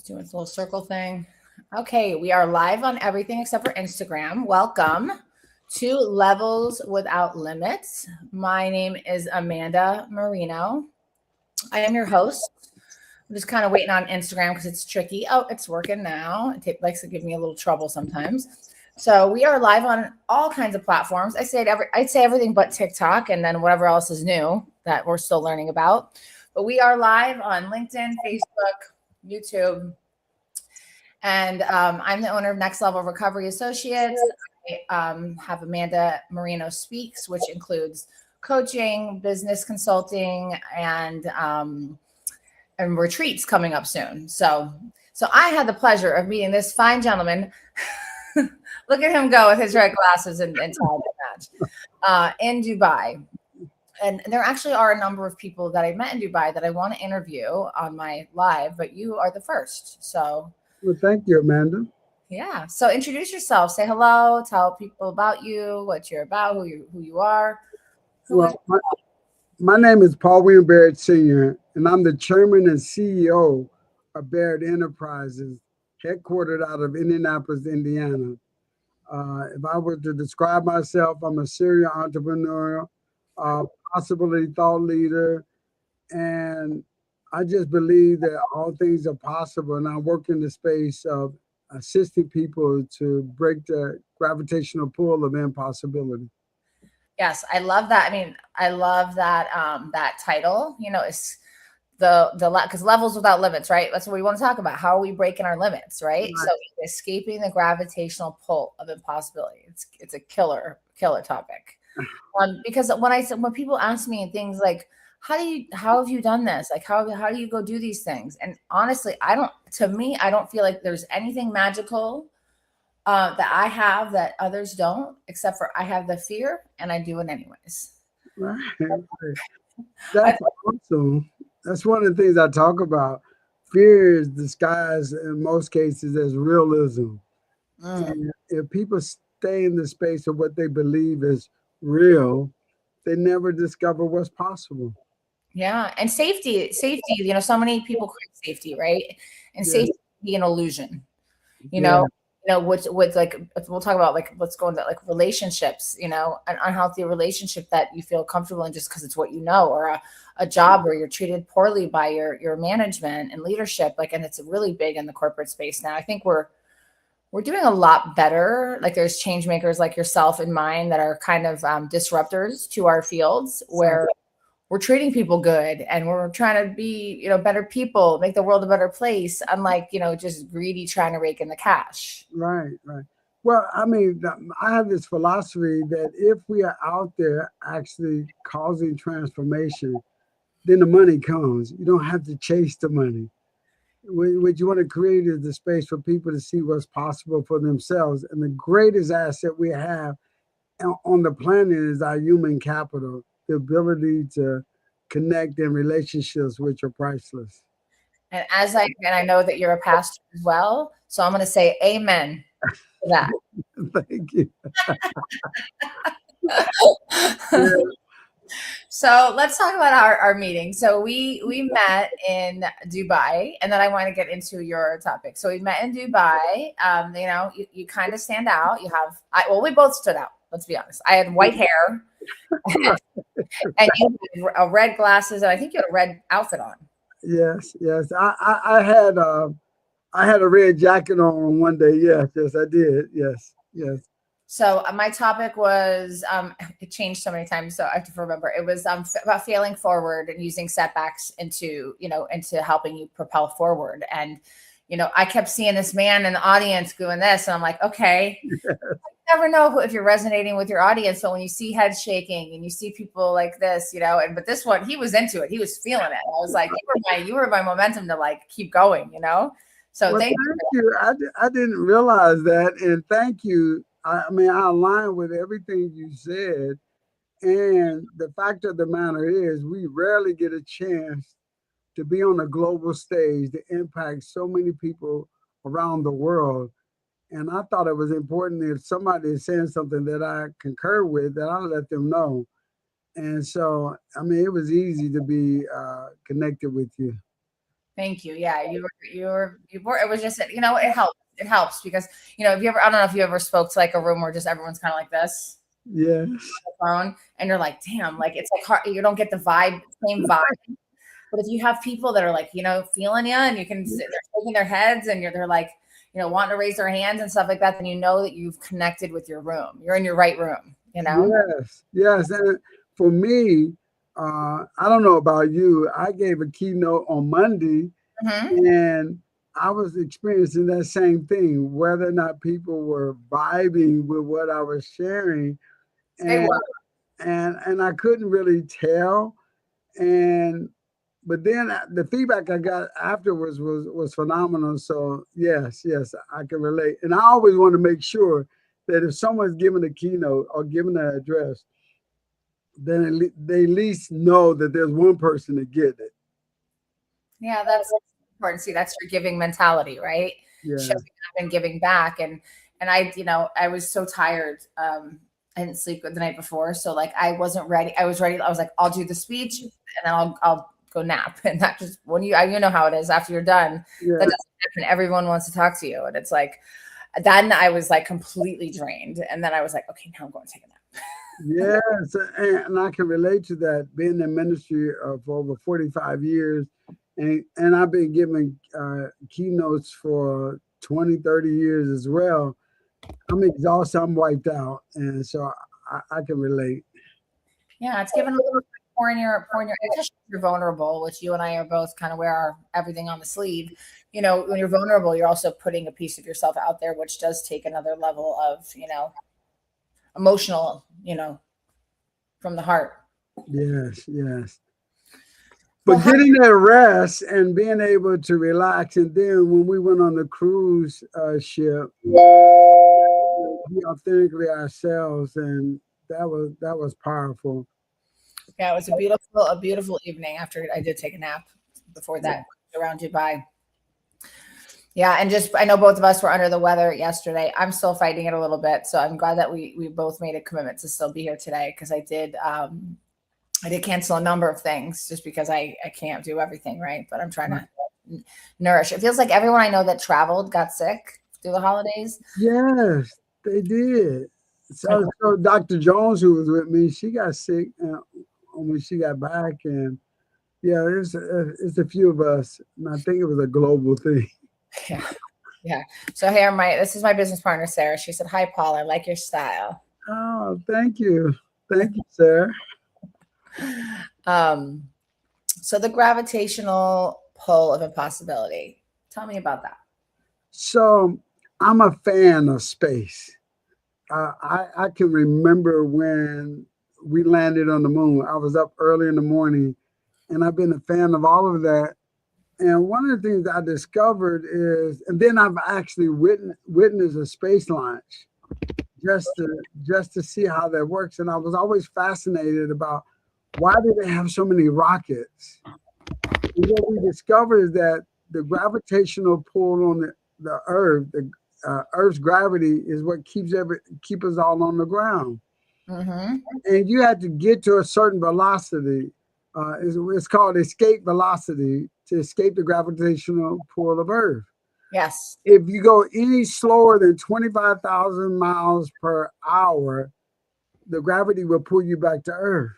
Doing this little circle thing. Okay, we are live on everything except for Instagram. Welcome to Levels Without Limits. My name is Amanda Marino. I am your host. I'm just kind of waiting on Instagram because it's tricky. Oh, it's working now. Likes to give me a little trouble sometimes. So we are live on all kinds of platforms. I'd say everything but TikTok, and then whatever else is new that we're still learning about. But we are live on LinkedIn, Facebook, YouTube. And I'm the owner of Next Level Recovery Associates. I have Amanda Marino Speaks, which includes coaching, business consulting, and retreats coming up soon. So I had the pleasure of meeting this fine gentleman. Look at him go with his red glasses and tie match in Dubai. And there actually are a number of people that I met in Dubai that I want to interview on my live, but you are the first. So, well, thank you, Amanda. Yeah. So introduce yourself. Say hello. Tell people about you, what you're about, who you are. My name is Paul William Barrett Sr., and I'm the chairman and CEO of Barrett Enterprises, headquartered out of Indianapolis, Indiana. If I were to describe myself, I'm a serial entrepreneur, possibility thought leader, and I just believe that all things are possible. And I work in the space of assisting people to break the gravitational pull of impossibility. Yes, I love that. I mean, I love that that title. You know, it's the because levels without limits, right? That's what we want to talk about. How are we breaking our limits, right? So escaping the gravitational pull of impossibility. It's a killer topic. Because when people ask me things like, how have you done this? Like how do you go do these things? And honestly, I don't feel like there's anything magical that I have that others don't, except for I have the fear and I do it anyways. Right. That's awesome. That's one of the things I talk about. Fear is disguised in most cases as realism. And if people stay in the space of what they believe is real, they never discover what's possible. Yeah. And safety, you know, so many people crave safety, right? And safety can be an illusion, you know. With like we'll talk about like let's go into like relationships, you know, an unhealthy relationship that you feel comfortable in just because it's what you know, or a job where you're treated poorly by your management and leadership, like, and it's really big in the corporate space now. I think we're doing a lot better. Like there's change makers like yourself and mine that are kind of disruptors to our fields where we're treating people good and we're trying to be, you know, better people, make the world a better place, unlike, you know, just greedy trying to rake in the cash. Right. Well, I mean, I have this philosophy that if we are out there actually causing transformation, then the money comes. You don't have to chase the money. What you want to create is the space for people to see what's possible for themselves. And the greatest asset we have on the planet is our human capital, the ability to connect in relationships which are priceless. And I know that you're a pastor as well, so I'm going to say amen to that. Thank you. So let's talk about our meeting. So we met in Dubai, and then I want to get into your topic. So we met in Dubai. You know, you kind of stand out. We both stood out. Let's be honest. I had white hair, and you had red glasses, and I think you had a red outfit on. Yes. I had a red jacket on one day. Yes, I did. Yes. So my topic was it changed so many times, so I have to remember. It was about failing forward and using setbacks into helping you propel forward. And you know, I kept seeing this man in the audience doing this, and I'm like, okay. Yes. You never know if you're resonating with your audience. So when you see heads shaking and you see people like this, you know, but this one, he was into it. He was feeling it. I was like, you were my momentum to like keep going, you know. So well, thank you. I didn't realize that, and thank you. I mean, I align with everything you said. And the fact of the matter is, we rarely get a chance to be on a global stage to impact so many people around the world. And I thought it was important if somebody is saying something that I concur with, that I let them know. And so, I mean, it was easy to be connected with you. Thank you. Yeah, you were. It was just, it helps. It helps because, if you ever, I don't know if you ever spoke to like a room where just everyone's kind of like this Yes. phone, and you're like, damn, like it's like hard. You don't get the vibe, same vibe. But if you have people that are like, feeling you, and you can, they're shaking their heads, and they're like, wanting to raise their hands and stuff like that, then you know that you've connected with your room. You're in your right room. Yes, yes. And for me, I don't know about you. I gave a keynote on Monday, Hmm. and I was experiencing that same thing, whether or not people were vibing with what I was sharing, They and were. and I couldn't really tell. And but then the feedback I got afterwards was phenomenal. So yes, yes, I can relate. And I always want to make sure that if someone's giving a keynote or giving an address, then they at least know that there's one person that get it. Yeah, that's important. See, that's your giving mentality, right? Showing Yes, up and giving back. And I was so tired. I didn't sleep the night before, so like I wasn't ready. I was ready. I was like, I'll do the speech, and then I'll go nap. And that just when you know how it is after you're done. That yeah, doesn't happen. Everyone wants to talk to you, and it's like then I was like completely drained, and then I was like, okay, now I'm going to take a nap. yes, and I can relate to that. Being in ministry for over 45 years, and I've been giving keynotes for 20, 30 years as well. I'm exhausted. I'm wiped out, and so I can relate. Yeah, it's given a little pouring your, especially if you're vulnerable, which you and I are both kind of wear our everything on the sleeve. When you're vulnerable, you're also putting a piece of yourself out there, which does take another level of, emotional, from the heart. Yes, yes. Well, But getting that rest and being able to relax, and then when we went on the cruise ship, be authentically ourselves, and that was powerful. yeah, it was a beautiful evening after I did take a nap before that around Dubai. Yeah, and just I know both of us were under the weather yesterday. I'm still fighting it a little bit, so I'm glad that we both made a commitment to still be here today because I did cancel a number of things just because I can't do everything, right? But I'm trying to nourish. It feels like everyone I know that traveled got sick through the holidays. Yes, they did. Like, So Dr. Jones, who was with me, she got sick when she got back, and yeah, it's a few of us, and I think it was a global thing. yeah, yeah. So this is my business partner, Sarah. She said, "Hi, Paul. I like your style." Oh, thank you, sir. Um, so the gravitational pull of impossibility. Tell me about that. So I'm a fan of space. I can remember when we landed on the moon. I was up early in the morning, and I've been a fan of all of that. And one of the things I discovered is, and then I've actually witnessed a space launch just to see how that works. And I was always fascinated about why do they have so many rockets? And what we discovered is that the gravitational pull on the Earth, the Earth's gravity, is what keep us all on the ground. Mm-hmm. And you had to get to a certain velocity. It's called escape velocity to escape the gravitational pull of Earth. Yes. If you go any slower than 25,000 miles per hour, the gravity will pull you back to Earth.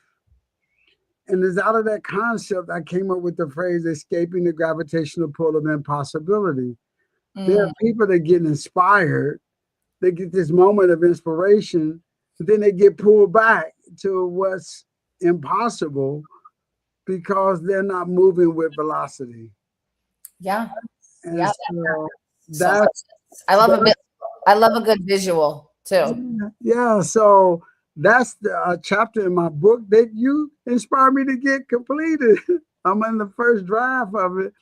And it's out of that concept I came up with the phrase escaping the gravitational pull of impossibility. There are Mm, people that get inspired, they get this moment of inspiration, but then they get pulled back to what's impossible because they're not moving with velocity. yeah. And Yeah. so So much. that's I love a that, bit. I love a good visual too. yeah, yeah. So that's the chapter in my book that you inspired me to get completed. I'm in the first draft of it,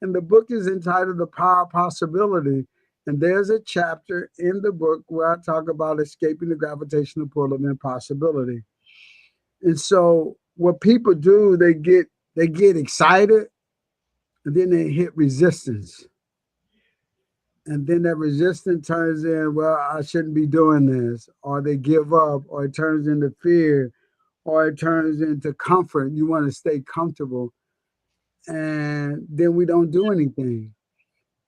and the book is entitled The Power of Possibility. And there's a chapter in the book where I talk about escaping the gravitational pull of impossibility. And so what people do, they get excited, and then they hit resistance. And then that resistance turns in, well, I shouldn't be doing this, or they give up, or it turns into fear, or it turns into comfort. You want to stay comfortable. and then we don't do anything.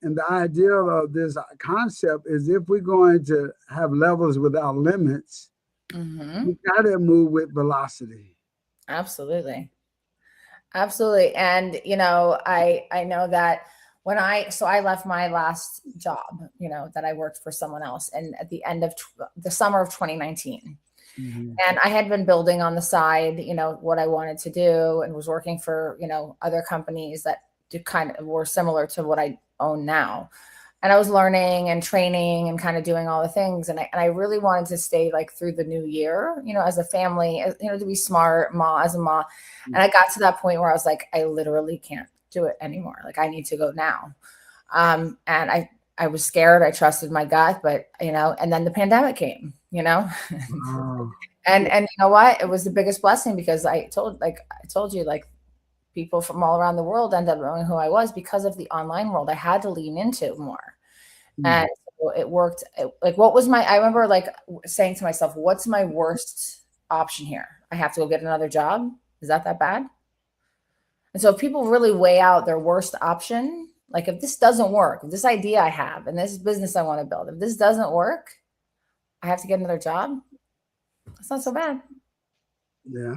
And the idea of this concept is if we're going to have levels without limits, we got to move with velocity. Absolutely. Absolutely. And I know that when I left my last job, that I worked for someone else, and at the end of the summer of 2019. And I had been building on the side, what I wanted to do, and was working for, other companies that kind of were similar to what I own now. And I was learning and training and kind of doing all the things. And I really wanted to stay like through the new year, as a family, to be smart, as a mom. And I got to that point where I was like, I literally can't do it anymore. Like, I need to go now. And I was scared. I trusted my gut, but, and then the pandemic came, Wow. and you know what? It was the biggest blessing, because I told you, like, people from all around the world ended up knowing who I was because of the online world. I had to lean into more. And so it worked. I remember like saying to myself, what's my worst option here? I have to go get another job. Is that bad? And so if people really weigh out their worst option, like, if this doesn't work, if this idea I have and this business I want to build, if this doesn't work, I have to get another job. It's not so bad. Yeah.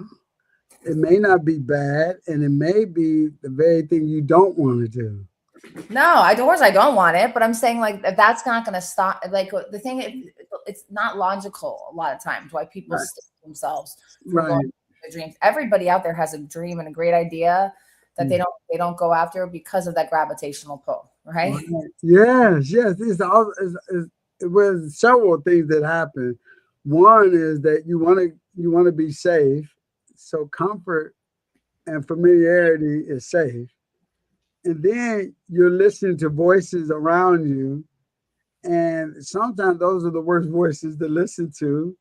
It may not be bad, and it may be the very thing you don't want to do. No, I don't want it, but I'm saying, like, that's not going to stop. Like, the thing, it's not logical a lot of times why people stop themselves from going after their dreams. Everybody out there has a dream and a great idea that they don't go after because of that gravitational pull, right? Yes. It was several things that happened. One is that you want to be safe, so comfort and familiarity is safe. And then you're listening to voices around you, and sometimes those are the worst voices to listen to.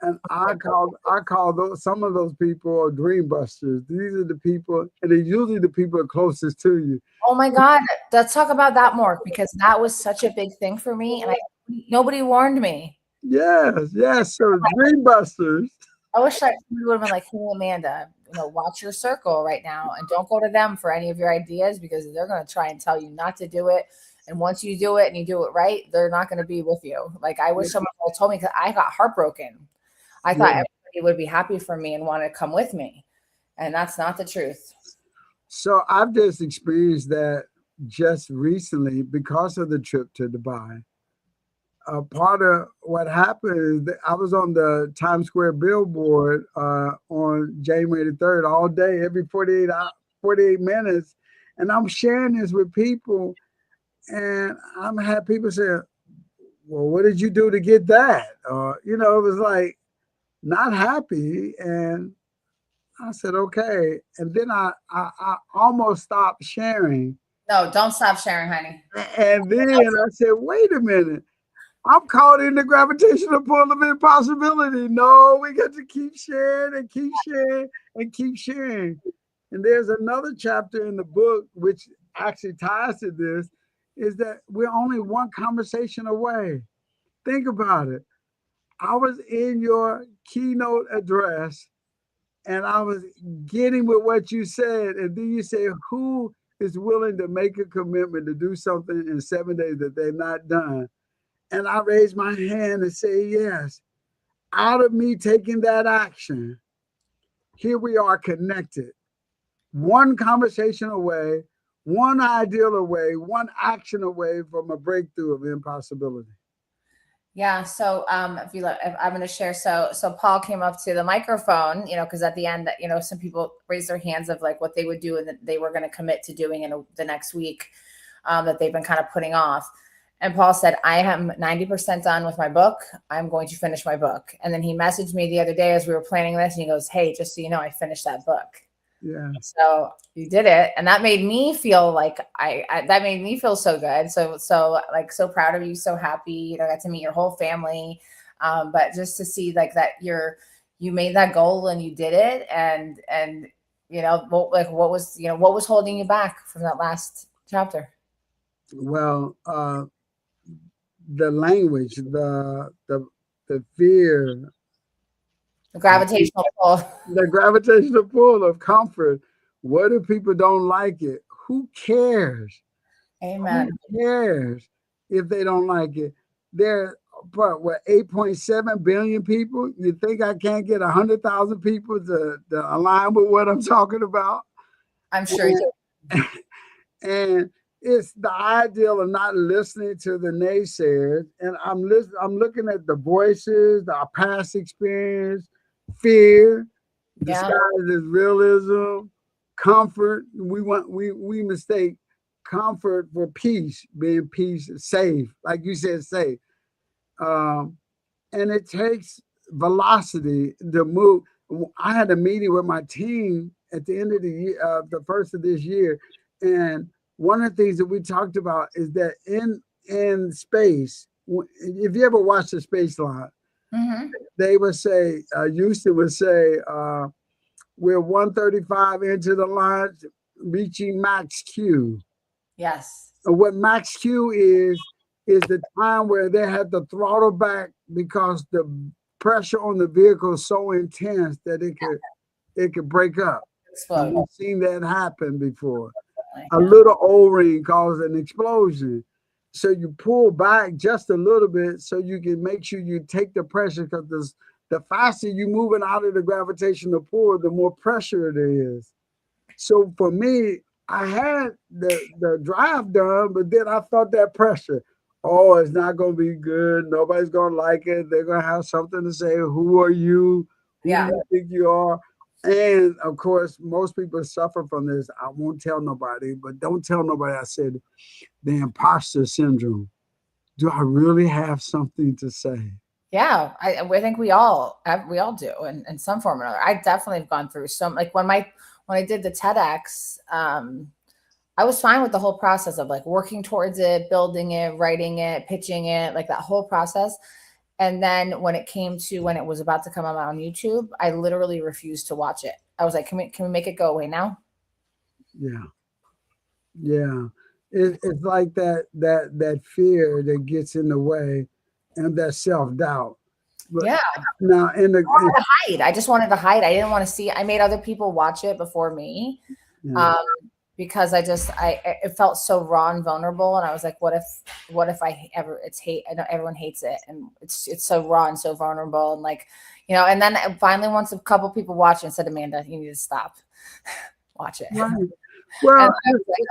And I call those, some of those people, dream busters. These are the people, and they're usually the people closest to you. Oh my God, let's talk about that more, because that was such a big thing for me, and nobody warned me. Yes. So dream busters. I wish somebody would have been like, hey, Amanda, watch your circle right now, and don't go to them for any of your ideas, because they're going to try and tell you not to do it. And once you do it and you do it right, they're not going to be with you. Like, I wish someone had told me, because I got heartbroken. I thought everybody would be happy for me and want to come with me. And that's not the truth. So I've just experienced that just recently because of the trip to Dubai. Part of what happened is that I was on the Times Square billboard on January the 3rd all day, every 48 minutes. And I'm sharing this with people. And I'm had people say, well, what did you do to get that? It was like not happy. And I said, okay. And then I almost stopped sharing. No, don't stop sharing, honey. And then I said, wait a minute. I'm caught in the gravitational pull of impossibility. No, we got to keep sharing and keep sharing and keep sharing. And there's another chapter in the book which actually ties to this, is that we're only one conversation away. Think about it. I was in your keynote address and I was getting with what you said. And then you say, who is willing to make a commitment to do something in 7 days that they've not done? And I raise my hand and say, yes. Out of me taking that action, here we are connected. One conversation away, one ideal away, one action away from a breakthrough of impossibility. Yeah. So if I'm going to share, so Paul came up to the microphone, because at the end, some people raised their hands of like what they would do and that they were going to commit to doing in the next week, that they've been kind of putting off. And Paul said, I am 90% done with my book. I'm going to finish my book. And then he messaged me the other day as we were planning this, and he goes, hey, just so you know, I finished that book. Yeah. So you did it. And that made me feel like that made me feel so good. So like, so proud of you. So happy, I got to meet your whole family. But just to see like that you made that goal and you did it. And what was holding you back from that last chapter? Well, the language, the fear, the gravitational pull, the gravitational pull of comfort. What if people don't like it? who cares? Amen. Who cares if they don't like it? There, but what 8.7 billion people? You think I can't get 100,000 people to align with what I'm talking about? I'm sure you And, and it's the ideal of not listening to the naysayers. And I'm looking at the voices, our past experience, fear, Yeah. disguised as realism, comfort. We mistake comfort for peace, being peace, safe, like you said, safe. Um, and it takes velocity to move. I had a meeting with my team at the end of the year, the first of this year, and one of the things that we talked about is that in space, if you ever watch the space line, Mm-hmm. they would say, Houston would say, we're 135 into the launch, reaching max Q. Yes. And what max Q is the time where they had to throttle back because the pressure on the vehicle is so intense that it could break up. And Explode. we've seen that happen before. A Yeah. little O-ring caused an explosion. So you pull back just a little bit so you can make sure you take the pressure, because the faster you moving out of the gravitational pull, the more pressure it is. So for me, I had the drive done, but then I felt that pressure. Oh, it's not gonna be good. Nobody's gonna like it. They're gonna have something to say. Who are you? Who do Yeah. you think you are? And of course, most people suffer from this. I won't tell nobody, but don't tell nobody. I said the imposter syndrome. Do I really have something to say? Yeah. I think we all do in some form or another. I definitely have gone through some, like when I did the TEDx, I was fine with the whole process of like working towards it, building it, writing it, pitching it, like that whole process. And then when it came to when it was about to come out on YouTube, I literally refused to watch it. I was like, can we make it go away now? Yeah, yeah. It's like that fear that gets in the way, and that self doubt. But Yeah. now in the Hide. I just wanted to hide. I didn't want to see. I made other people watch it before me. yeah, Um, because it felt so raw and vulnerable, and I was like, what if I ever, it's hate, I know everyone hates it, and it's so raw and so vulnerable, and like, and then finally once a couple people watched it and said, Amanda, you need to stop, watch it. right. And Well, I was like,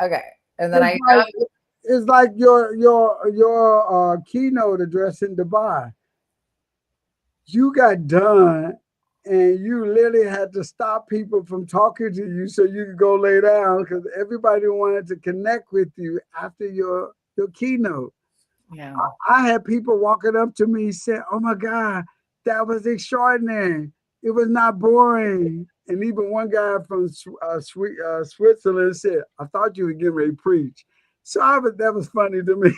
okay, and then it's like it's like your keynote address in Dubai. You got done, and you literally had to stop people from talking to you so you could go lay down because everybody wanted to connect with you after your keynote. yeah, I had people walking up to me saying, "Oh my God, that was extraordinary. It was not boring." And even one guy from Switzerland said, "I thought you were getting ready to preach." So that was funny to me.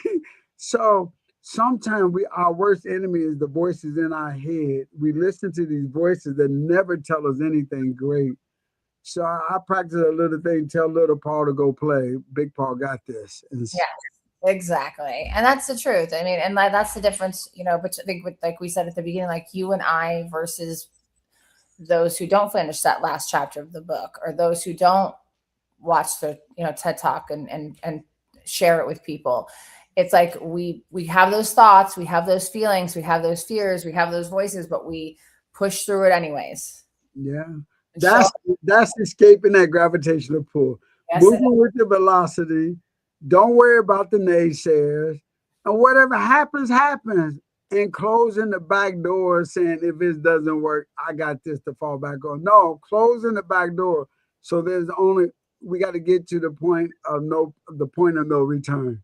So sometimes our worst enemy is the voices in our head. We listen to these voices that never tell us anything great. So I practice a little thing, tell little Paul to go play. Big Paul got this. yeah, exactly, and that's the truth. I mean, and that's the difference, but I think with, like we said at the beginning, like you and I versus those who don't finish that last chapter of the book, or those who don't watch the TED Talk and share it with people. It's like we have those thoughts, we have those feelings, we have those fears, we have those voices, but we push through it anyways. Yeah. And show, That's escaping that gravitational pull. yes, Moving with the velocity. Don't worry about the naysayers. And whatever happens, happens. And closing the back door saying if it doesn't work, I got this to fall back on. No, closing the back door. So we got to get to the point of no return.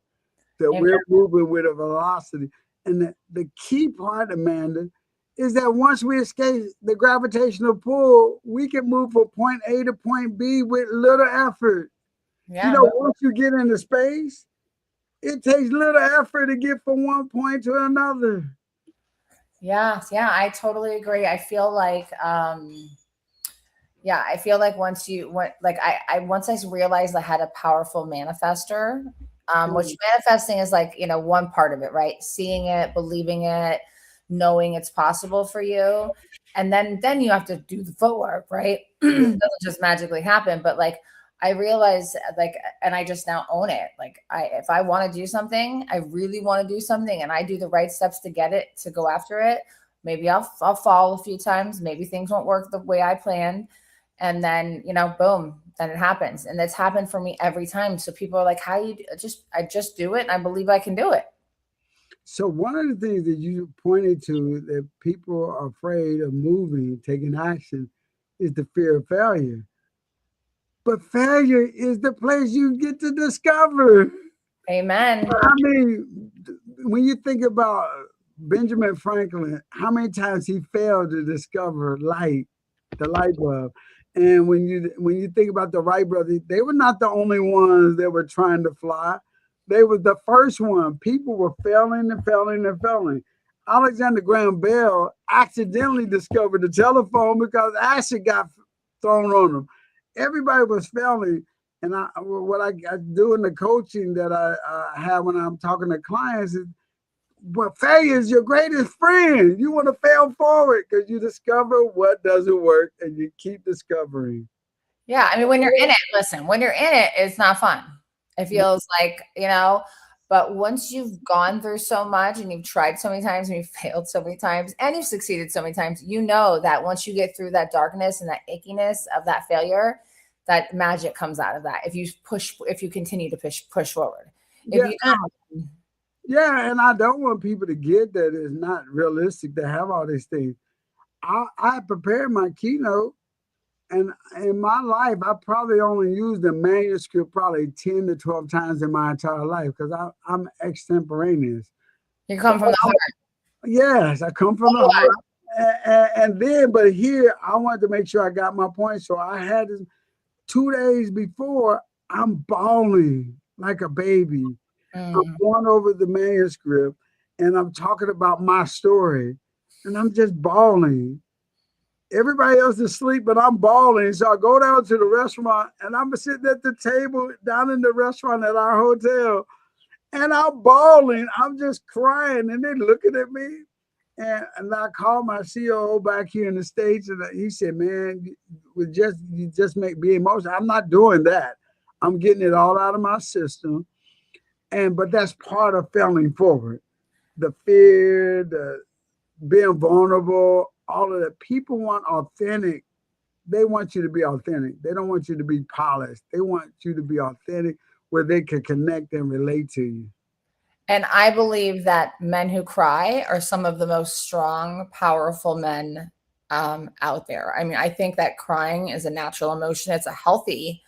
That amen. we're moving with a velocity. And the key part, Amanda, is that once we escape the gravitational pull, we can move from point A to point B with little effort. Yeah, Once you get into space, it takes little effort to get from one point to another. yeah, I totally agree. I feel like yeah, I feel like once I realized I had a powerful manifester, which manifesting is like, one part of it, right? Seeing it, believing it, knowing it's possible for you. And then you have to do the footwork, right? It doesn't just magically happen. But like, I realize like, and I just now own it. Like if I want to do something, I really want to do something and I do the right steps to get it, to go after it. Maybe I'll fall a few times. Maybe things won't work the way I planned. And then, boom, then it happens. And that's happened for me every time. So people are like, how you I just do it. And I believe I can do it. So one of the things that you pointed to that people are afraid of moving, taking action, is the fear of failure. But failure is the place you get to discover. Amen. I mean, when you think about Benjamin Franklin, how many times he failed to discover light, the light bulb. And when you think about the Wright brothers, they were not the only ones that were trying to fly. They were the first one. People were failing and failing and failing. Alexander Graham Bell accidentally discovered the telephone because acid got thrown on him. Everybody was failing. And what I do in the coaching that I have when I'm talking to clients is, but failure is your greatest friend. You want to fail forward because you discover what doesn't work and you keep discovering. Yeah. I mean, when you're in it, listen, when you're in it, it's not fun. It feels like, but once you've gone through so much and you've tried so many times and you've failed so many times and you've succeeded so many times, you know that once you get through that darkness and that ickiness of that failure, that magic comes out of that. If you continue to push forward. If you don't, yeah, and I don't want people to get that it's not realistic to have all these things. I prepared my keynote, and in my life, I probably only used the manuscript probably 10 to 12 times in my entire life because I'm extemporaneous. You come from the heart. Yes, I come from the heart. And then, but here, I wanted to make sure I got my point. So I had this 2 days before, I'm bawling like a baby. I'm going over the manuscript and I'm talking about my story and I'm just bawling. Everybody else is asleep, but I'm bawling. So I go down to the restaurant and I'm sitting at the table down in the restaurant at our hotel and I'm bawling. I'm just crying and they're looking at me. And I called my COO back here in the States and he said, man, you just make me emotional. I'm not doing that. I'm getting it all out of my system. But that's part of failing forward. The fear, the being vulnerable, all of that. People want authentic. They want you to be authentic. They don't want you to be polished. They want you to be authentic where they can connect and relate to you. And I believe that men who cry are some of the most strong, powerful men out there. I mean, I think that crying is a natural emotion. It's a healthy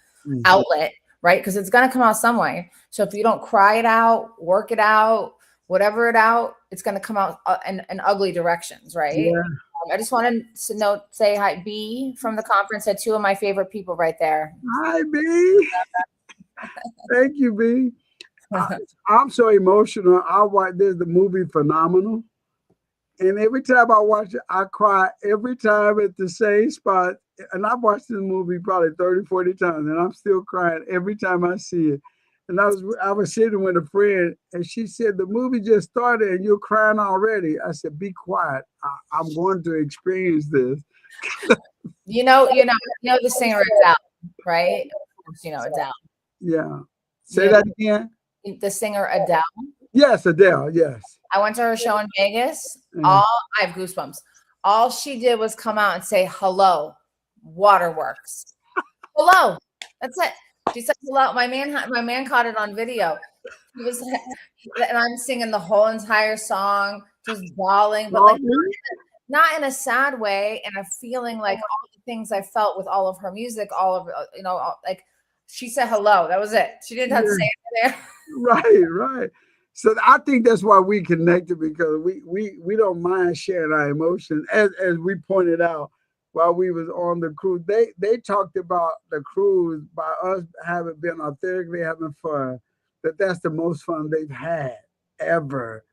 outlet, right? Because it's going to come out some way. So if you don't cry it out, work it out, whatever it out, it's going to come out in ugly directions, right? Yeah. I just wanted to say hi, B from the conference, had two of my favorite people right there. Hi, B. Thank you, B. I'm so emotional. There's the movie Phenomenal. And every time I watch it, I cry every time at the same spot. And I've watched this movie probably 30, 40 times, and I'm still crying every time I see it. And I was sitting with a friend, and she said, the movie just started and you're crying already. I said, be quiet. I'm going to experience this. You know the singer Adele, right? Adele. Yeah. Say that again. The singer Adele. Yes, Adele. Yes. I went to her show in Vegas. I have goosebumps. All she did was come out and say, hello, waterworks. Hello. That's it. She said hello. My man caught it on video. And I'm singing the whole entire song, just bawling, but like not in a sad way, and a feeling like all the things I felt with all of her music, all of like she said hello. That was it. She didn't have to say anything. Right. So I think that's why we connected, because we don't mind sharing our emotions. As we pointed out while we was on the cruise, they talked about the cruise by us having been authentically having fun. That's the most fun they've had ever.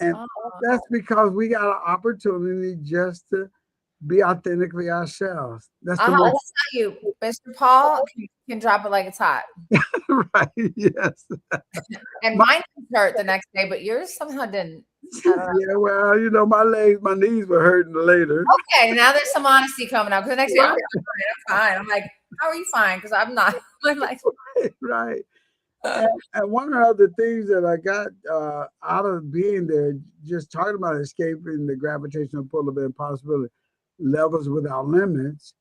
And that's because we got an opportunity just to be authentically ourselves. That's the most. Let's tell you, Mr. Paul can drop it like it's hot. Right. Yes. And mine hurt the next day, but yours somehow didn't. Yeah, well, my knees were hurting later. Okay, now there's some honesty coming out, because the next day I'm fine. I'm like, How are you fine? Because I'm not. I'm like, Right. And one of the things that I got out of being there, just talking about escaping the gravitational pull of impossibility, levels without limits,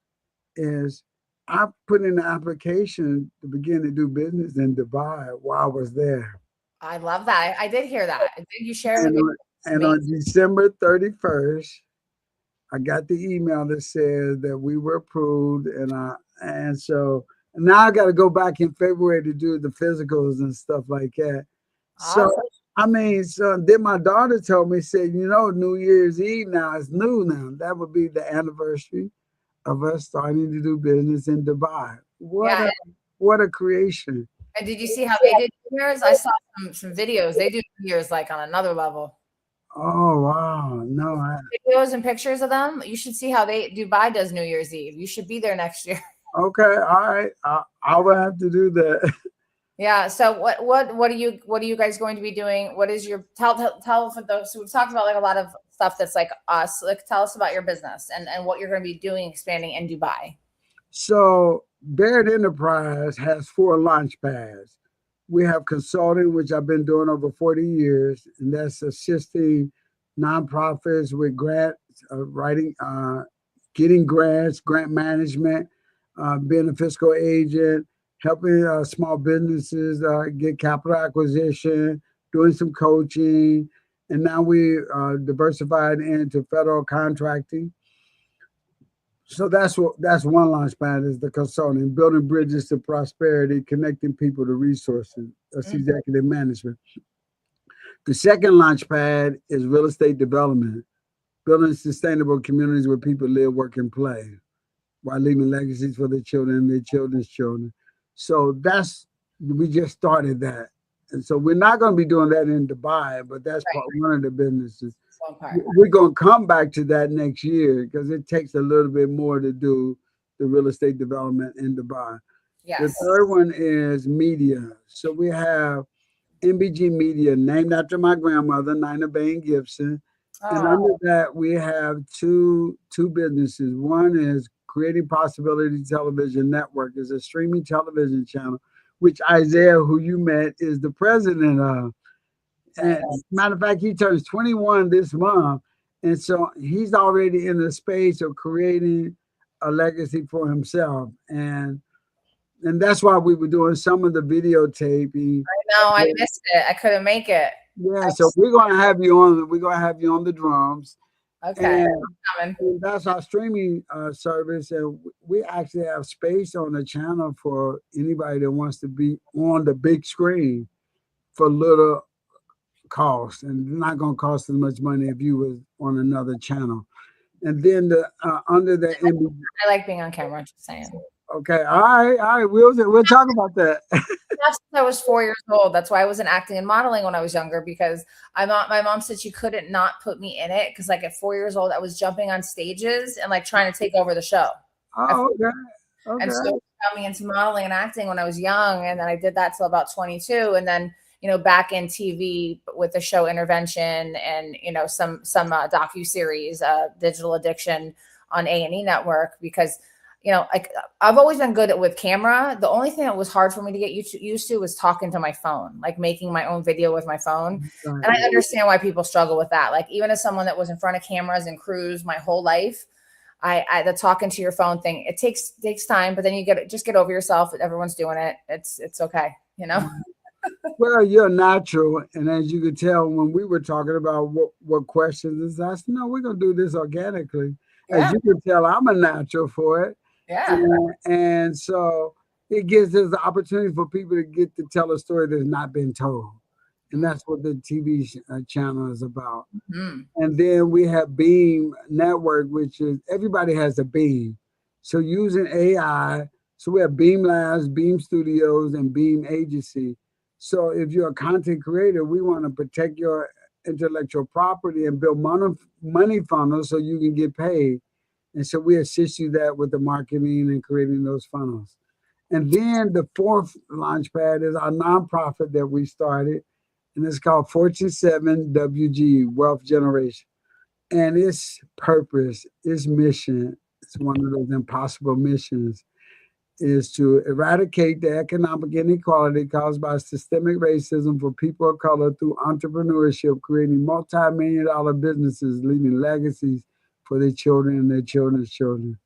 is I put in an application to begin to do business in Dubai while I was there. I love that. I did hear that. Did you share with And me? on December 31st, I got the email that said that we were approved, and so now I got to go back in February to do the physicals and stuff like that. So Awesome. I mean, so then my daughter told me, said, New Year's Eve now is new now. That would be the anniversary of us starting to do business in Dubai. Yeah. What a creation! And did you see how they did New Year's? I saw some videos. They do New Year's like on another level. Oh wow! No, Videos and pictures of them. You should see how Dubai does New Year's Eve. You should be there next year. okay, all right. I will have to do that. Yeah. So what are you guys going to be doing? What is your tell for those? So we've talked about like a lot of stuff that's like us. Like tell us about your business and what you're going to be doing expanding in Dubai. So Barrett Enterprise has 4 launch pads. We have consulting, which I've been doing over 40 years, and that's assisting nonprofits with grants, writing, getting grants, grant management, being a fiscal agent, helping small businesses get capital acquisition, doing some coaching, and now we diversified into federal contracting. So that's one launch pad is the consulting, building bridges to prosperity, connecting people to resources. That's executive management. The second launch pad is real estate development, building sustainable communities where people live, work, and play while leaving legacies for their children and their children's children. So we just started that. And so we're not going to be doing that in Dubai, but that's one of the businesses. We're going to come back to that next year because it takes a little bit more to do the real estate development in Dubai. Yes. The third one is media. So we have MBG Media, named after my grandmother, Nina Bain Gibson. And under that, we have two businesses. One is Creating Possibility Television Network, is a streaming television channel, which Isaiah, who you met, is the president of. And matter of fact, he turns 21 this month. And so he's already in the space of creating a legacy for himself. And that's why we were doing some of the videotaping. I know, I missed it. I couldn't make it. Yeah, so we're gonna have you on the drums. Okay. And that's our streaming service. And we actually have space on the channel for anybody that wants to be on the big screen for little cost, and not going to cost as much money if you was on another channel. And then under the I like being on camera, just saying. Okay, all right, we'll talk about that. Since I was 4 years old. That's why I wasn't acting and modeling when I was younger, because my mom said she couldn't not put me in it because like at 4 years old I was jumping on stages and like trying to take over the show. Oh, okay. And so she got me into modeling and acting when I was young, and then I did that till about 22, and then back in TV with the show Intervention and some docu-series, Digital Addiction on A&E Network, because like I've always been good with camera. The only thing that was hard for me to get used to was talking to my phone, like making my own video with my phone. And I understand why people struggle with that. Like even as someone that was in front of cameras and crews my whole life, the talking to your phone thing, it takes time, but then you just get over yourself. Everyone's doing it. It's okay, Well, you're natural, and as you could tell when we were talking about what questions, I said, no, we're gonna do this organically. Yeah. As you can tell, I'm a natural for it. Yeah. And so it gives us the opportunity for people to get to tell a story that's not been told. And that's what the TV channel is about. Mm-hmm. And then we have Beam Network, which is everybody has a Beam. So using AI, so we have Beam Labs, Beam Studios, and Beam Agency. So if you're a content creator, we want to protect your intellectual property and build money funnels so you can get paid. And so we assist you that with the marketing and creating those funnels. And then the fourth launch pad is our nonprofit that we started, and it's called Fortune 7 WG, Wealth Generation. And its purpose, its mission, it's one of those impossible missions, is to eradicate the economic inequality caused by systemic racism for people of color through entrepreneurship, creating multi-million-dollar businesses, leaving legacies for their children and their children's children.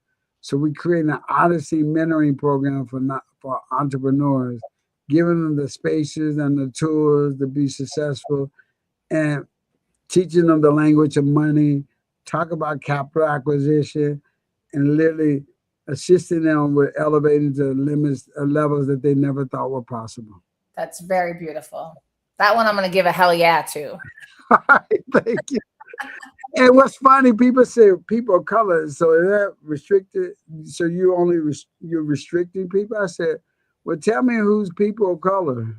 So we create an Odyssey mentoring program for entrepreneurs, giving them the spaces and the tools to be successful, and teaching them the language of money, talk about capital acquisition, and literally assisting them with elevating to limits, levels that they never thought were possible. That's very beautiful. That one I'm going to give a hell yeah to. All right, thank you. And what's funny, people say people of color, so is that restricted? So you're restricting people? I said, well, tell me who's people of color.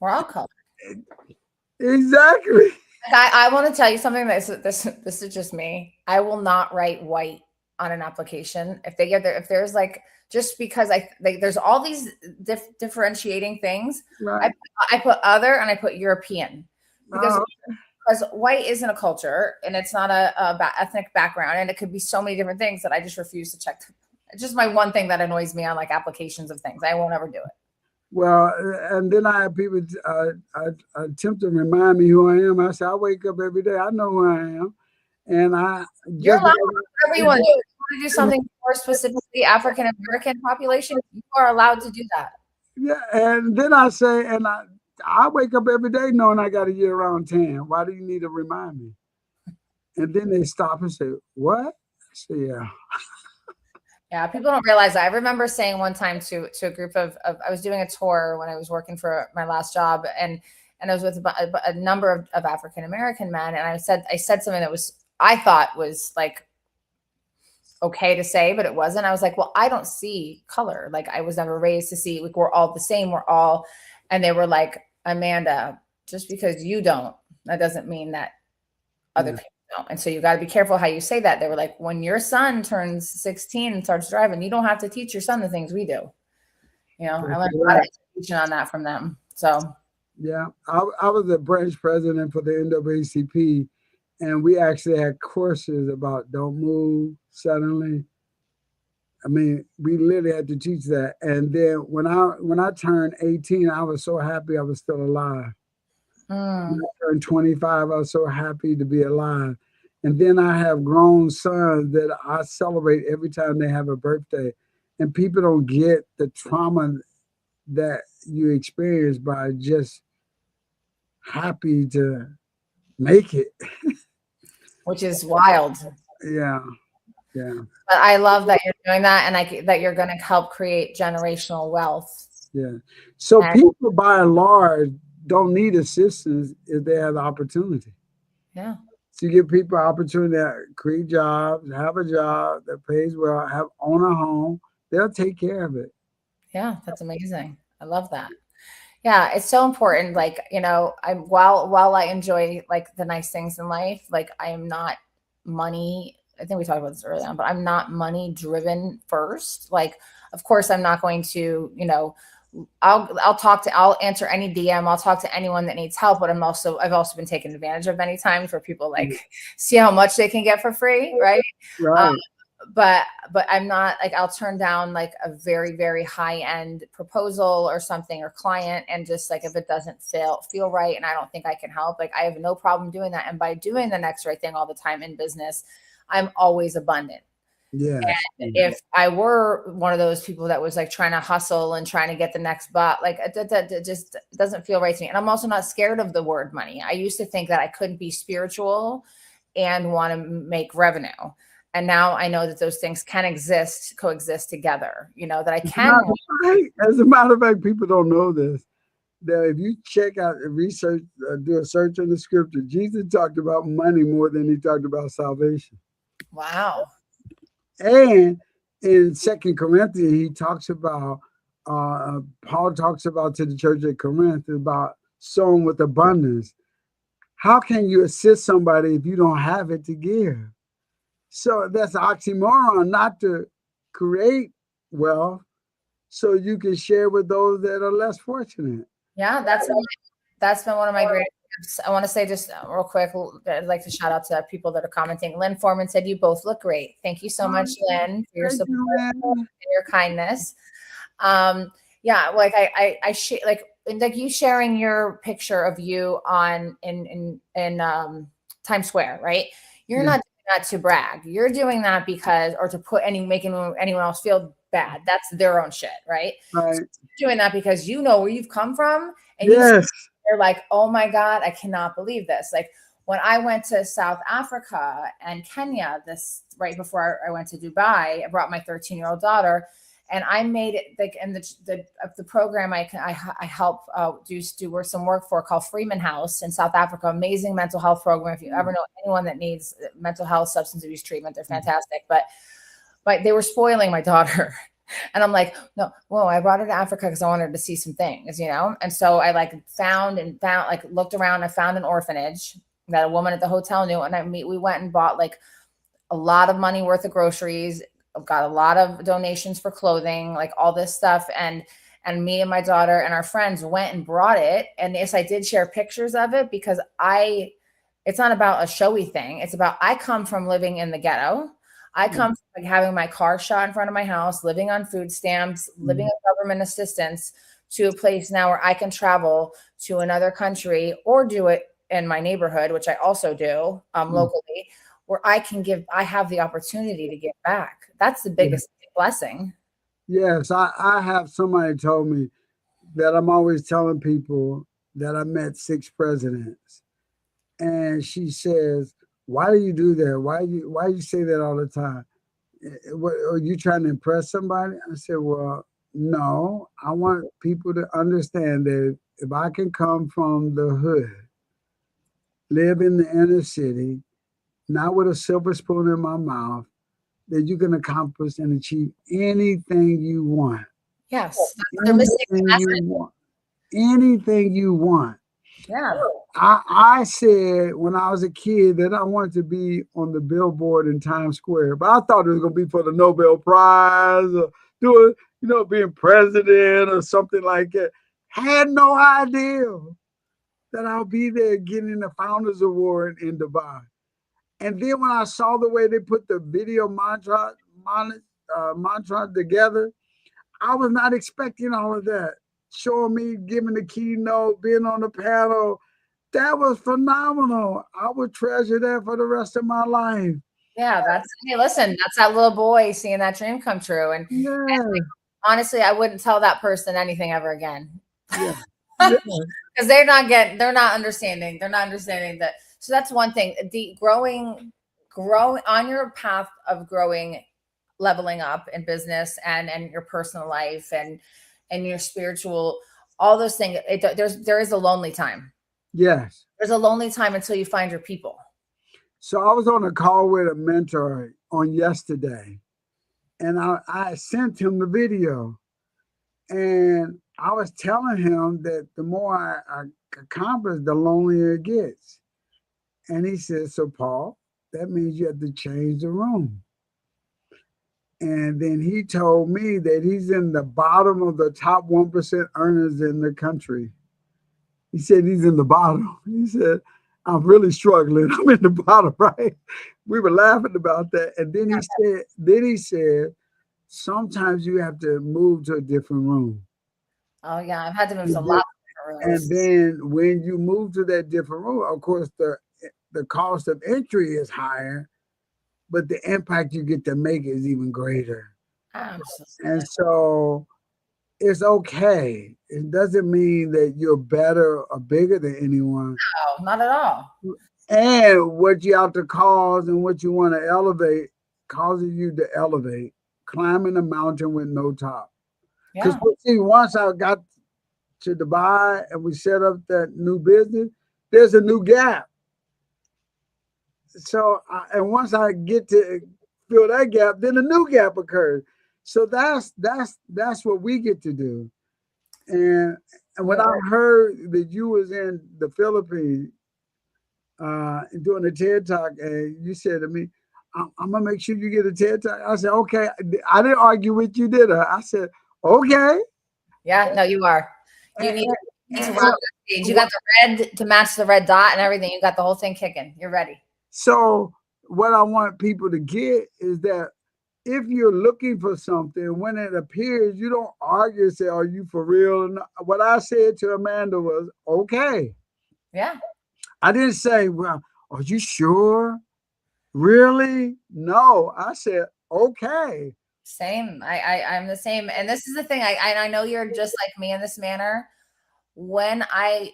We're all colored. Exactly. I want to tell you something. This is just me. I will not write white on an application if they get there. If there's like, just because there's all these differentiating things. Right. I put other and I put European because white isn't a culture and it's not a ethnic background, and it could be so many different things that I just refuse to check. It's just my one thing that annoys me on like applications of things. I won't ever do it. Well, and then I have people attempt to remind me who I am. I say, I wake up every day. I know who I am. And you're allowed to everyone. You want to do something more specifically African American population, you are allowed to do that. Yeah, and then I say, and I wake up every day knowing I got a year around 10. Why do you need to remind me? And then they stop and say, what? I say, yeah. Yeah, people don't realize that. I remember saying one time to a group of I was doing a tour when I was working for my last job, and I was with a number of African American men, and I said something that I thought was like okay to say, but it wasn't. I was like, well, I don't see color. Like I was never raised to see, like we're all the same. We're all, and they were like, Amanda, just because you don't, that doesn't mean that other people don't. And so you got to be careful how you say that. They were like, when your son turns 16 and starts driving, you don't have to teach your son the things we do. You know, I learned a lot of education on that from them. So yeah, I was the branch president for the NAACP, and we actually had courses about don't move suddenly. I mean, we literally had to teach that. And then when I turned 18, I was so happy I was still alive. When I turned 25, I was so happy to be alive. And then I have grown sons that I celebrate every time they have a birthday. And people don't get the trauma that you experience by just happy to make it. Which is wild. Yeah. Yeah. But I love that you're doing that, and that you're going to help create generational wealth. Yeah. So people by and large don't need assistance if they have the opportunity. Yeah. So you give people opportunity to create jobs, have a job that pays well, own a home, they'll take care of it. Yeah, that's amazing. I love that. Yeah, it's so important. Like, you know, while I enjoy like the nice things in life, like I am not money. I think we talked about this earlier on, but I'm not money driven first. Like, of course, I'm not going to, you know, I'll answer any DM. I'll talk to anyone that needs help, but I've also been taken advantage of many times where people like see how much they can get for free. Right. Right. But I'm not like, I'll turn down like a very, very high end proposal or something or client. And just like, if it doesn't feel right and I don't think I can help, like I have no problem doing that. And by doing the next right thing all the time in business, I'm always abundant. Yeah. And if I were one of those people that was like trying to hustle and trying to get the next buck, like that just doesn't feel right to me. And I'm also not scared of the word money. I used to think that I couldn't be spiritual and want to make revenue. And now I know that those things can coexist together, you know, that I can. As a matter of fact, people don't know this. That if you check out and research, do a search in the scripture, Jesus talked about money more than he talked about salvation. Wow. And in 2 Corinthians, he talks about, Paul talks about to the church at Corinth about sowing with abundance. How can you assist somebody if you don't have it to give? So that's an oxymoron, not to create wealth so you can share with those that are less fortunate. Yeah, that's been one of my greatest I want to say just real quick, I'd like to shout out to people that are commenting. Lynn Foreman said, "You both look great." Thank you so much, Lynn, for your Thank support you, and man. your kindness. Yeah, like like and like you sharing your picture of you on in Times Square, right? You're Yeah, not doing that to brag. You're doing that because or to put making anyone else feel bad. That's their own shit, right? So right. you're doing that because you know where you've come from and Yes. you're like, oh my God, I cannot believe this. Like when I went to South Africa and Kenya, this right before I went to Dubai, I brought my 13-year-old daughter, and I made it like in the program I help do work some work for called Freeman House in South Africa. Amazing mental health program. If you ever know anyone that needs mental health substance abuse treatment, they're fantastic. But they were spoiling my daughter. And I'm like, no, whoa, I brought her to Africa because I wanted her to see some things, you know? And so I like like looked around, I found an orphanage that a woman at the hotel knew. And we went and bought like a lot of money worth of groceries, got a lot of donations for clothing, like all this stuff. And me and my daughter and our friends went and brought it. And yes, I did share pictures of it because it's not about a showy thing. It's about, I come from living in the ghetto. I come from like having my car shot in front of my house, living on food stamps, living on government assistance, to a place now where I can travel to another country or do it in my neighborhood, which I also do locally, where I have the opportunity to give back. That's the biggest blessing. Yes, I have somebody told me that I'm always telling people that I met 6 presidents. And she says, why do you do that? Why you say that all the time? What, are you trying to impress somebody? I said, well, no, I want people to understand that if I can come from the hood, live in the inner city, not with a silver spoon in my mouth, that you can accomplish and achieve anything you want. Yes, they're missing the Anything you message. want. Anything you want. Yeah. I said when I was a kid that I wanted to be on the billboard in Times Square, but I thought it was going to be for the Nobel Prize or doing, being president or something like that. Had no idea that I'll be there getting the Founders Award in Dubai. And then when I saw the way they put the video mantra together, I was not expecting all of that. Showing me, giving the keynote, being on the panel, that was phenomenal. I would treasure that for the rest of my life. Yeah, hey, listen, that's that little boy seeing that dream come true. And Yeah, honestly, I wouldn't tell that person anything ever again. yeah, yeah, Because they're not understanding. They're not understanding that. So that's one thing. The growing on your path of growing, leveling up in business and your personal life and your spiritual, all those things. There is a lonely time. yes. There's a lonely time until you find your people. So I was on a call with a mentor on yesterday, and I sent him the video, and I was telling him that the more I accomplish, the lonelier it gets. And he said, so Paul, that means you have to change the room. And then he told me that he's in the bottom of the top 1% earners in the country. He said he's in the bottom. He said, I'm really struggling. I'm in the bottom, right? We were laughing about that. And then he said, sometimes you have to move to a different room. Oh yeah, I've had to move And to a then, lot of different and rooms. then when you move to that different room, of course, the cost of entry is higher, but the impact you get to make is even greater. And Absolutely. so it's okay. It doesn't mean that you're better or bigger than anyone. No, not at all. And what you have to cause and what you want to elevate causes you to elevate, climbing a mountain with no top. Because Yeah. see, once I got to Dubai and we set up that new business, there's a new gap. So, and once I get to fill that gap, then a new gap occurs. So that's what we get to do. And when I heard that you was in the Philippines doing a TED talk, and you said to me, I'm gonna make sure you get a TED talk. I said, okay. I didn't argue with you, did I? I said, okay. Yeah, no, you are. You And, need Let's rock the stage. You got the red to match the red dot and everything. You got the whole thing kicking. You're ready. So what I want people to get is that if you're looking for something, when it appears, you don't argue and say, are you for real? What I said to Amanda was, okay. Yeah. I didn't say, well, are you sure? Really? No. I said, okay. Same. I'm the same. And this is the thing. I know you're just like me in this manner. When I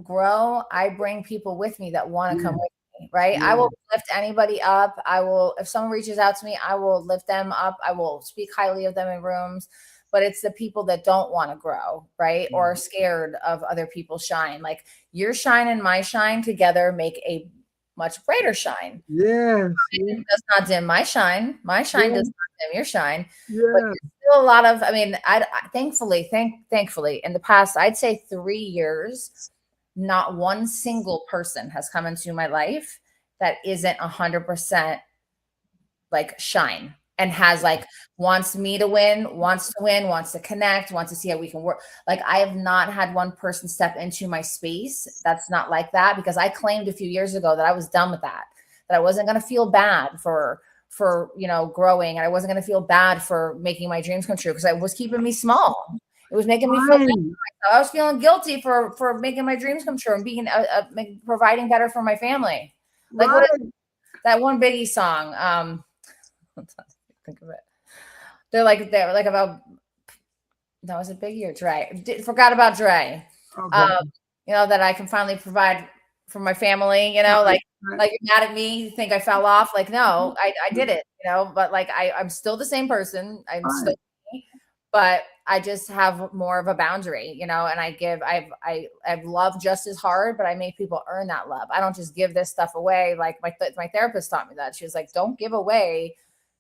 grow, I bring people with me that want to come with me, right? I will lift anybody up. I will, if someone reaches out to me, I will lift them up. I will speak highly of them in rooms, but it's the people that don't want to grow, right? Or are scared of other people's shine. Like your shine and my shine together make a much brighter shine. Yes. It does not dim my shine. My shine does not dim your shine. Yeah. But there's still a lot of, I mean, thankfully, in the past, I'd say 3 years, not one single person has come into my life that isn't 100% like shine and has like wants me to win, wants to connect, wants to see how we can work. Like I have not had one person step into my space that's not like that, because I claimed a few years ago that I was done with that I wasn't going to feel bad for growing, and I wasn't going to feel bad for making my dreams come true, because it was keeping me small. It was making me feel bad. I was feeling guilty for making my dreams come true and being providing better for my family. Like what is that one Biggie song? Think of it. They're like about, no, was it Biggie or Dre? Forgot about Dre. Okay. That I can finally provide for my family. Like you're mad at me, you think I fell off? Like no, I did it. But like I'm still the same person. I'm still me, but I just have more of a boundary. And I've loved just as hard, but I make people earn that love. I don't just give this stuff away. Like my therapist taught me that. She was like, don't give away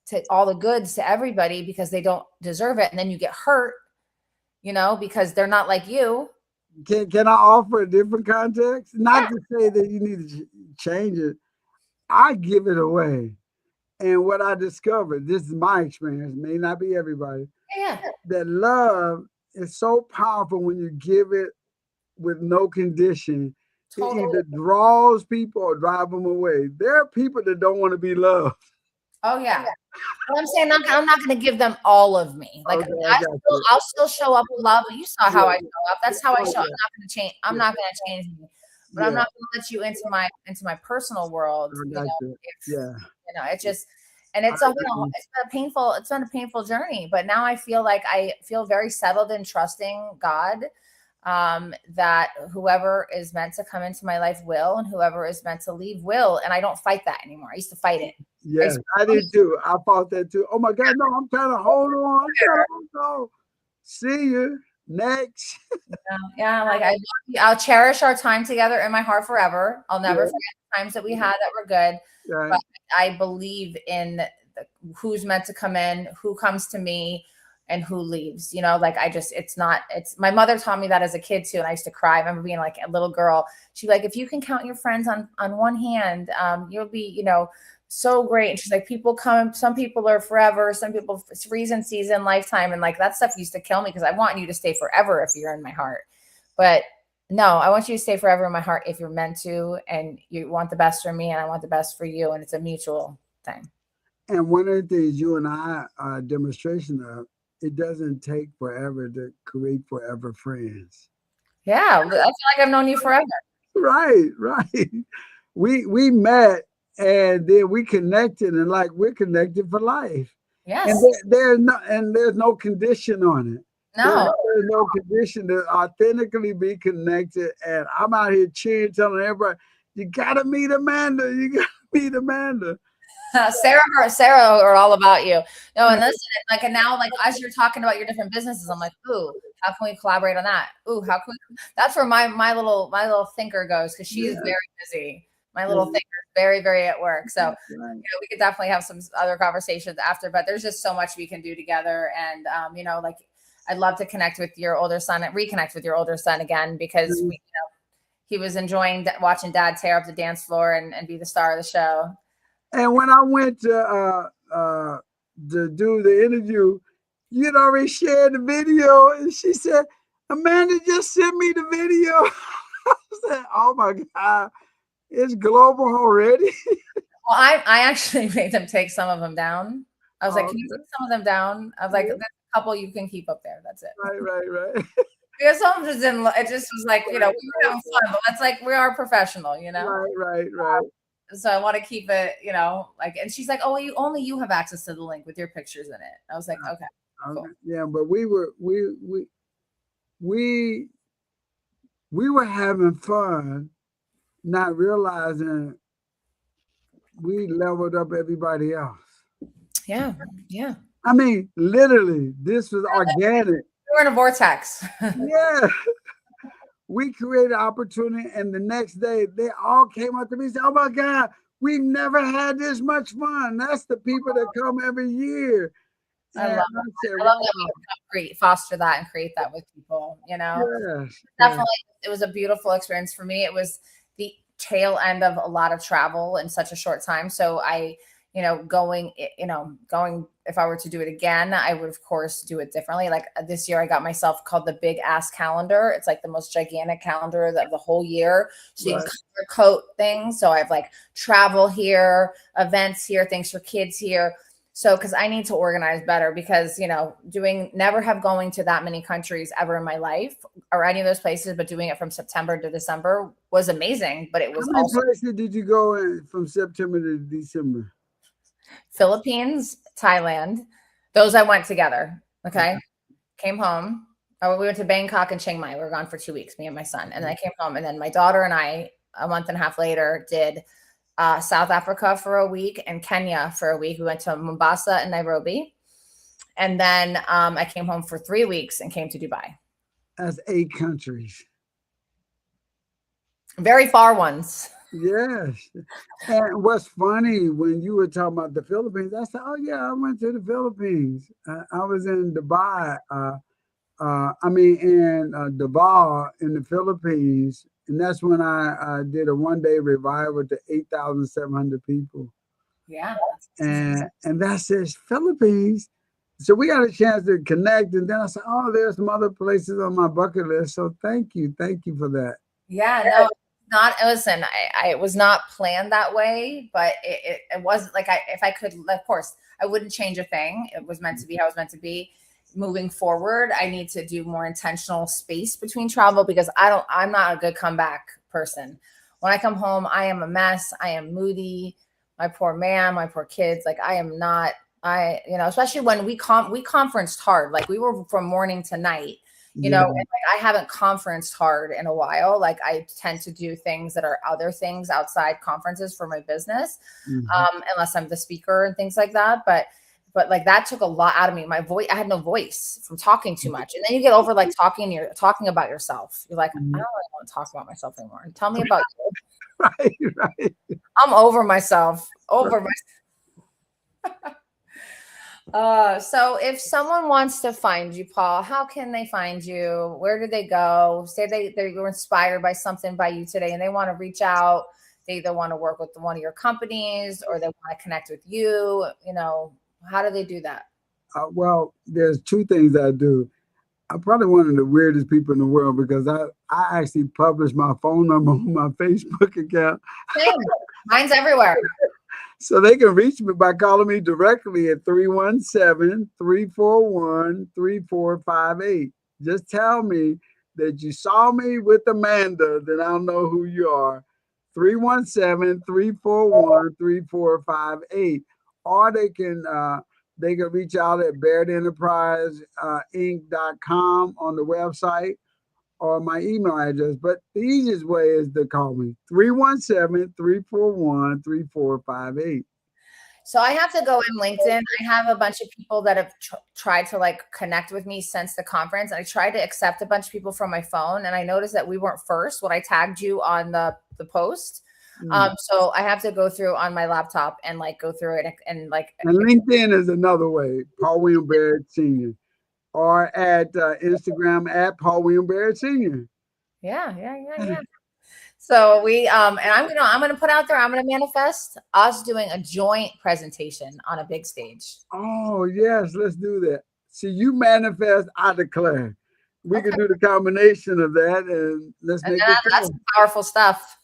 to all the goods to everybody because they don't deserve it, and then you get hurt, because they're not like you. Can I offer a different context? Not to say that you need to change it. I give it away. And what I discovered, this is my experience, may not be everybody, that love is so powerful when you give it with no condition. Totally. It either draws people or drive them away. There are people that don't want to be loved. Oh, yeah. Well, I'm saying I'm not going to give them all of me. Like I'll still show up with love. You saw how I show up. That's how I show up. I'm not going to change. I'm not going to change me. But I'm not going to let you into my personal world. It's just, and it's been a painful journey. But now I feel like I feel very settled in trusting God, that whoever is meant to come into my life will, and whoever is meant to leave will. And I don't fight that anymore. I used to fight it. Yes, I did too. I fought that too. Oh my God, no, I'm trying to hold on. No. See you next. Like I'll cherish our time together in my heart forever. I'll never forget the times that we had that were good. Right. But I believe in who's meant to come in, who comes to me, and who leaves. It's my mother taught me that as a kid too. And I used to cry. I remember being like a little girl. She'd be like, if you can count your friends on one hand, you'll be, so great. And she's like, people come, some people are forever, some people it's reason, season, lifetime. And like that stuff used to kill me, because I want you to stay forever if you're in my heart. But no, I want you to stay forever in my heart if you're meant to, and you want the best for me and I want the best for you. And it's a mutual thing. And one of the things you and I are a demonstration of, it doesn't take forever to create forever friends. Yeah. I feel like I've known you forever. Right. We met, and then we connected, and like we're connected for life. Yes. And there's no condition on it. No. There's no condition to authentically be connected. And I'm out here cheering, telling everybody, you gotta meet Amanda. You gotta meet Amanda. Sarah are all about you. No, and listen, and now, as you're talking about your different businesses, I'm like, ooh, how can we collaborate on that? Ooh, how can we? That's where my little thinker goes, because she's very busy. My little thinker is very, very at work. So we could definitely have some other conversations after, but there's just so much we can do together. And I'd love to connect with your older son and reconnect with your older son again, because he was enjoying watching Dad tear up the dance floor and be the star of the show. And when I went to do the interview, you'd already shared the video, and she said, Amanda just sent me the video. I said, oh my God, it's global already. Well, I actually made them take some of them down. I was like, Oh, "Can you take some of them down?" I was like, yeah, "There's a couple you can keep up there. That's it." right. Because some of them just didn't. It just was like, we were having fun, but that's like we are professional, Right. So I want to keep it, like. And she's like, "Oh, you have access to the link with your pictures in it." I was like, "Okay, cool." Okay. Yeah, but we were having fun, not realizing we leveled up everybody else. Yeah, yeah. I mean, literally, this was organic. We were in a vortex. Yeah. We created opportunity, and the next day they all came up to me and said, "Oh my God, we've never had this much fun." That's the people that come every year. I And love I said, I love that wow, we foster that and create that with people. yes. Definitely, it was a beautiful experience for me. It was the tail end of a lot of travel in such a short time. So going, if I were to do it again, I would of course do it differently. Like this year, I got myself called the Big Ass Calendar. It's like the most gigantic calendar of the whole year. So you can color code things. So I have like travel here, events here, things for kids here. So, because I need to organize better because, never have going to that many countries ever in my life or any of those places, but doing it from September to December was amazing. But it was How many also places did you go in from September to December? Philippines, Thailand. Those I went together. Okay. Came home. Oh, we went to Bangkok and Chiang Mai. We were gone for 2 weeks, me and my son. And then I came home. And then my daughter and I, a month and a half later, did South Africa for a week and Kenya for a week. We went to Mombasa and Nairobi. And then I came home for 3 weeks and came to Dubai. That's 8 countries. Very far ones. Yes. And what's funny, when you were talking about the Philippines, I said, oh yeah, I went to the Philippines. I was in Dubai. In Davao in the Philippines. And that's when I did a one-day revival to 8,700 people. Yeah. And that says Philippines. So we got a chance to connect. And then I said, oh, there's some other places on my bucket list. So thank you for that. Yeah, no, not listen. I was not planned that way, but it wasn't like if I could, of course, I wouldn't change a thing. It was meant to be how it was meant to be. Moving forward, I need to do more intentional space between travel because I'm not a good comeback person. When I come home, I am a mess. I am moody. My poor man, my poor kids. Like I am not. Especially when we conferenced hard. Like we were from morning to night. And like I haven't conferenced hard in a while. Like I tend to do things that are other things outside conferences for my business, unless I'm the speaker and things like that. But like that took a lot out of me. My voice, I had no voice from talking too much. And then you get over like you're talking about yourself. You're like, I don't really want to talk about myself anymore. Tell me about you. Right. I'm over myself. So if someone wants to find you, Paul, how can they find you? Where do they go? Say they were inspired by something by you today and they want to reach out. They either want to work with one of your companies or they want to connect with you. How do they do that? Well, there's 2 things I do. I'm probably one of the weirdest people in the world because I actually publish my phone number on my Facebook account. Same. Mine's everywhere. So they can reach me by calling me directly at 317-341-3458. Just tell me that you saw me with Amanda, then I'll know who you are. 317-341-3458. Or they can reach out at Barrett Enterprise Inc.com on the website or my email address. But the easiest way is to call me 317-341-3458. So I have to go in LinkedIn. I have a bunch of people that have tried to like connect with me since the conference. And I tried to accept a bunch of people from my phone. And I noticed that we weren't first when I tagged you on the post. So I have to go through on my laptop and like go through it and LinkedIn is another way. Paul William Barrett Sr. Or at Instagram at Paul William Barrett Sr. Yeah. So we and I'm gonna put out there, I'm gonna manifest us doing a joint presentation on a big stage. Oh yes, let's do that. See, you manifest, I declare. We Okay. could do the combination of that, and let's And make it that's so. powerful stuff.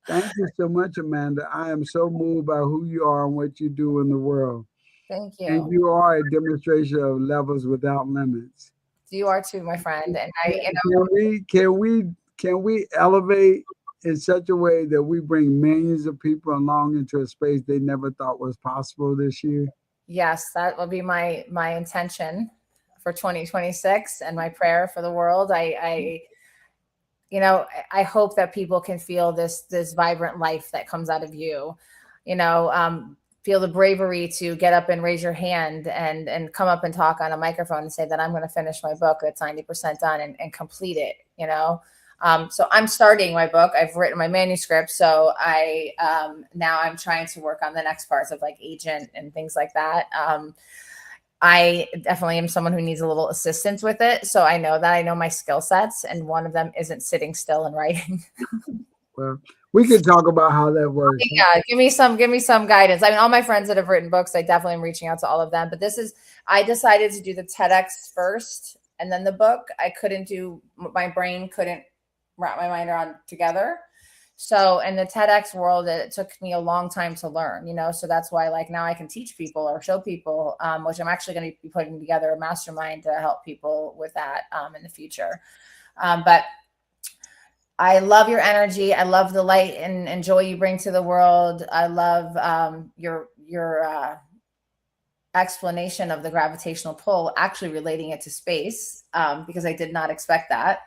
Thank you so much, Amanda. I am so moved by who you are and what you do in the world. Thank And you. you are a demonstration of levels without limits. You are too, my friend. And I, you know, Can we elevate in such a way that we bring millions of people along into a space they never thought was possible this year? yes, that will be my intention for 2026 and my prayer for the world. You know, I hope that people can feel this vibrant life that comes out of you. You know, feel the bravery to get up and raise your hand and come up and talk on a microphone and say that I'm going to finish my book that's 90% done and complete it. You know, so I'm starting my book. I've written my manuscript, so I now I'm trying to work on the next parts of like agent and things like that. I definitely am someone who needs a little assistance with it. So I know that I know my skill sets, and one of them isn't sitting still and writing. Well, we could talk about how that works. Yeah, give me some guidance. I mean, all my friends that have written books, I definitely am reaching out to all of them. But I decided to do the TEDx first and then the book. My brain couldn't wrap my mind around together. So in the TEDx world, it took me a long time to learn, you know, so that's why like now I can teach people or show people, which I'm actually going to be putting together a mastermind to help people with that in the future. But I love your energy. I love the light and joy you bring to the world. I love your explanation of the gravitational pull, actually relating it to space, because I did not expect that.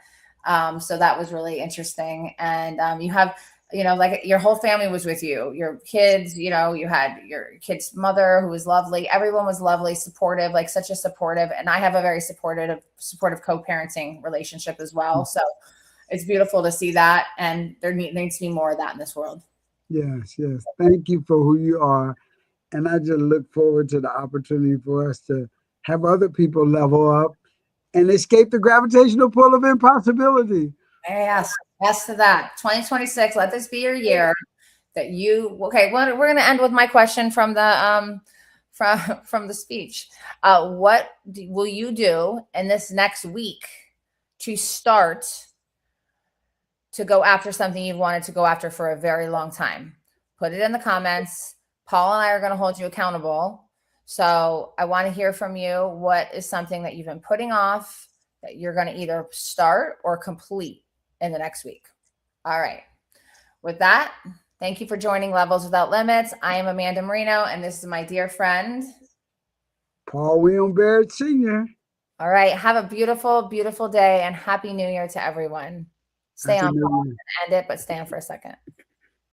So that was really interesting. And you have, you know, like your whole family was with you, your kids, you know, you had your kid's mother who was lovely. Everyone was lovely, supportive, like such a supportive. And I have a very supportive co-parenting relationship as well. So it's beautiful to see that. And there needs to be more of that in this world. Yes, yes. Thank you for who you are. And I just look forward to the opportunity for us to have other people level up and escape the gravitational pull of impossibility. Yes, yes to that. 2026, let this be your year that okay, well, we're going to end with my question from the from the speech. What will you do in this next week to start to go after something you've wanted to go after for a very long time? Put it in the comments. Paul and I are going to hold you accountable. So I want to hear from you. What is something that you've been putting off that you're going to either start or complete in the next week? All right. With that, thank you for joining Levels Without Limits. I am Amanda Marino, and this is my dear friend, Paul William Barrett Sr. All right. Have a beautiful, beautiful day and Happy New Year to everyone. Stay Happy on, New Paul. Year. End it, but stay on for a second.